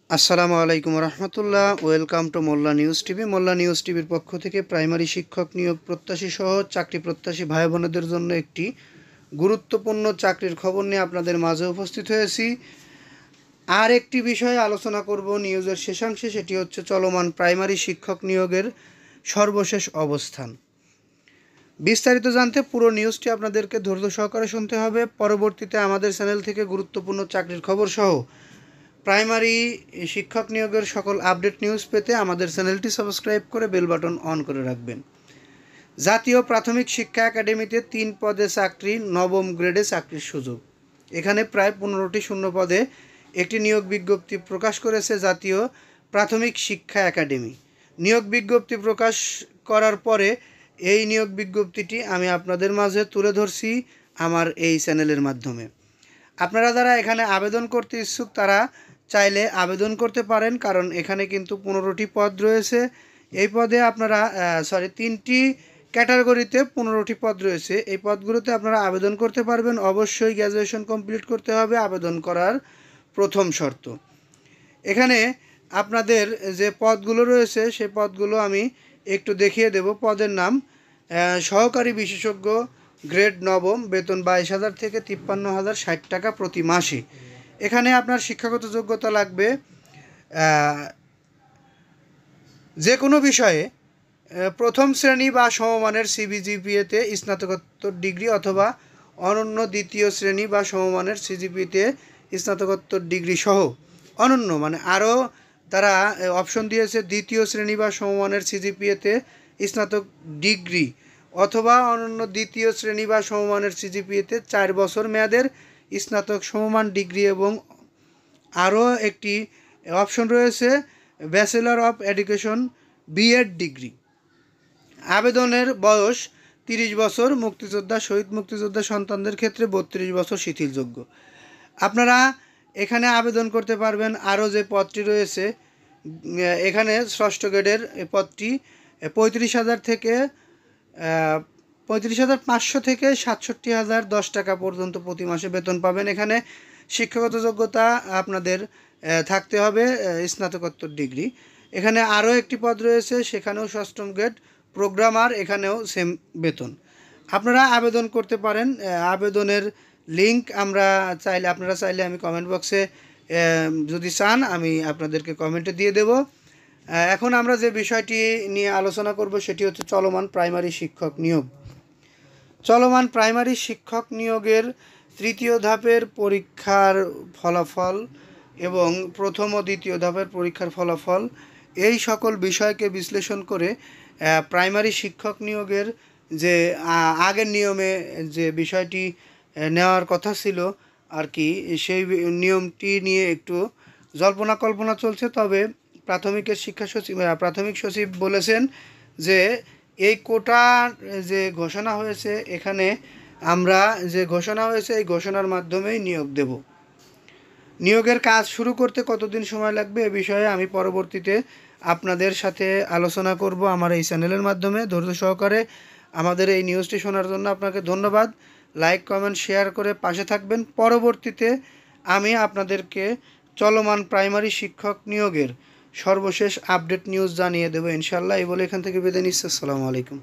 আসসালামু আলাইকুম রহমতুল্লাহ। Welcome to Molla news TV. Molla news টিভির পক্ষ থেকে প্রাইমারি শিক্ষক নিয়োগ প্রত্যাশী সহ চাকরি প্রত্যাশী ভাই বোনেদের জন্য একটি গুরুত্বপূর্ণ চাকরির খবর নিয়ে আপনাদের মাঝে উপস্থিত হয়েছি। আর একটি বিষয়ে আলোচনা করব নিউজের শেষাংশে, সেটি হচ্ছে চলমান প্রাইমারি শিক্ষক নিয়োগের সর্বশেষ অবস্থান। বিস্তারিত জানতে পুরো নিউজটি আপনাদেরকে ধৈর্য সহকারে শুনতে হবে। পরবর্তীতে আমাদের চ্যানেল থেকে গুরুত্বপূর্ণ চাকরির খবর সহ প্রাইমারি শিক্ষক নিয়োগের সকল আপডেট নিউজ পেতে আমাদের চ্যানেলটি সাবস্ক্রাইব করে বেল বাটন অন করে রাখবেন। জাতীয় প্রাথমিক শিক্ষা একাডেমিতে 3 পদে চাকরি, নবম গ্রেডে চাকরির সুযোগ। এখানে প্রায় 15টি শূন্য পদে একটি নিয়োগ বিজ্ঞপ্তি প্রকাশ করেছে জাতীয় প্রাথমিক শিক্ষা একাডেমি। নিয়োগ বিজ্ঞপ্তি প্রকাশ করার পরে এই নিয়োগ বিজ্ঞপ্তিটি আমি আপনাদের মাঝে তুলে ধরছি আমার এই চ্যানেলের মাধ্যমে। আপনারা যারা এখানে আবেদন করতে ইচ্ছুক তারা চাইলে আবেদন করতে পারেন, কারণ এখানে কিন্তু 15টি পদ রয়েছে। এই পদে আপনারা 3টি ক্যাটাগরিতে 15টি পদ রয়েছে। এই পদগুলোতে আপনারা আবেদন করতে পারবেন। অবশ্যই গ্র্যাজুয়েশন কমপ্লিট করতে হবে আবেদন করার প্রথম শর্ত। এখানে আপনাদের যে পদগুলো রয়েছে সেই পদগুলো আমি একটু দেখিয়ে দেব। পদের নাম সহকারী বিশেষজ্ঞ, গ্রেড নবম, বেতন 22,000 থেকে 53,060 টাকা প্রতি মাসে। এখানে আপনার শিক্ষাগত যোগ্যতা লাগবে যে কোনো বিষয়ে প্রথম শ্রেণী বা সমমানের সিজিপিএতে স্নাতকোত্তর ডিগ্রি অথবা অনন্য দ্বিতীয় শ্রেণী বা সমমানের সিজিপিএতে স্নাতকোত্তর ডিগ্রি সহ অনন্য, মানে আরও তারা অপশন দিয়েছে দ্বিতীয় শ্রেণী বা সমমানের সিজিপিএতে স্নাতক ডিগ্রি অথবা অনন্য দ্বিতীয় শ্রেণী বা সমমানের সিজিপিএতে 4 বছর মেয়াদের স্নাতক সমমান ডিগ্রি, এবং আরও একটি অপশন রয়েছে bachelor of education B Ed degree. আবেদনের বয়স 30 বছর, মুক্তিযোদ্ধা, শহীদ মুক্তিযোদ্ধা সন্তানদের ক্ষেত্রে 32 বছর শিথিলযোগ্য। আপনারা এখানে আবেদন করতে পারবেন। আরও যে পদটি রয়েছে এখানে ষষ্ঠ গ্রেডের পদটি 35,000 থেকে 35,500 থেকে 67,010 টাকা পর্যন্ত প্রতি মাসে বেতন পাবেন। এখানে শিক্ষাগত যোগ্যতা আপনাদের থাকতে হবে স্নাতকোত্তর ডিগ্রি। এখানে আরও একটি পদ রয়েছে, সেখানেও ষষ্ঠ গ্রেড প্রোগ্রামার, এখানেও সেম বেতন। আপনারা আবেদন করতে পারেন। আবেদনের লিঙ্ক আপনারা চাইলে আমি কমেন্ট বক্সে যদি চান আমি আপনাদেরকে কমেন্টে দিয়ে দেব। এখন আমরা যে বিষয়টি নিয়ে আলোচনা করব সেটি হচ্ছে চলমান প্রাইমারি শিক্ষক নিয়োগ। চলমান প্রাইমারি শিক্ষক নিয়োগের তৃতীয় ধাপের পরীক্ষার ফলাফল এবং প্রথম ও দ্বিতীয় ধাপের পরীক্ষার ফলাফল, এই সকল বিষয়কে বিশ্লেষণ করে প্রাইমারি শিক্ষক নিয়োগের যে আগের নিয়মে যে বিষয়টি নেওয়ার কথা ছিল আর কি, সেই নিয়মটি নিয়ে একটু জল্পনা কল্পনা চলছে। তবে প্রাথমিক সচিব বলেছেন যে এই কোটার যে ঘোষণা হয়েছে, এখানে আমরা যে ঘোষণা হয়েছে এই ঘোষণার মাধ্যমেই নিয়োগ দেব। নিয়োগের কাজ শুরু করতে কতদিন সময় লাগবে এ বিষয়ে আমি পরবর্তীতে আপনাদের সাথে আলোচনা করব আমার এই চ্যানেলের মাধ্যমে। ধৈর্য সহকারে আমাদের এই নিউজটি শোনার জন্য আপনাকে ধন্যবাদ। লাইক, কমেন্ট, শেয়ার করে পাশে থাকবেন। পরবর্তীতে আমি আপনাদেরকে চলমান প্রাইমারি শিক্ষক নিয়োগের সর্বশেষ আপডেট নিউজ জানিয়ে দেবো ইনশাআল্লাহ। এই বলে এখান থেকে বিদায় নিচ্ছি। আসসালামু আলাইকুম।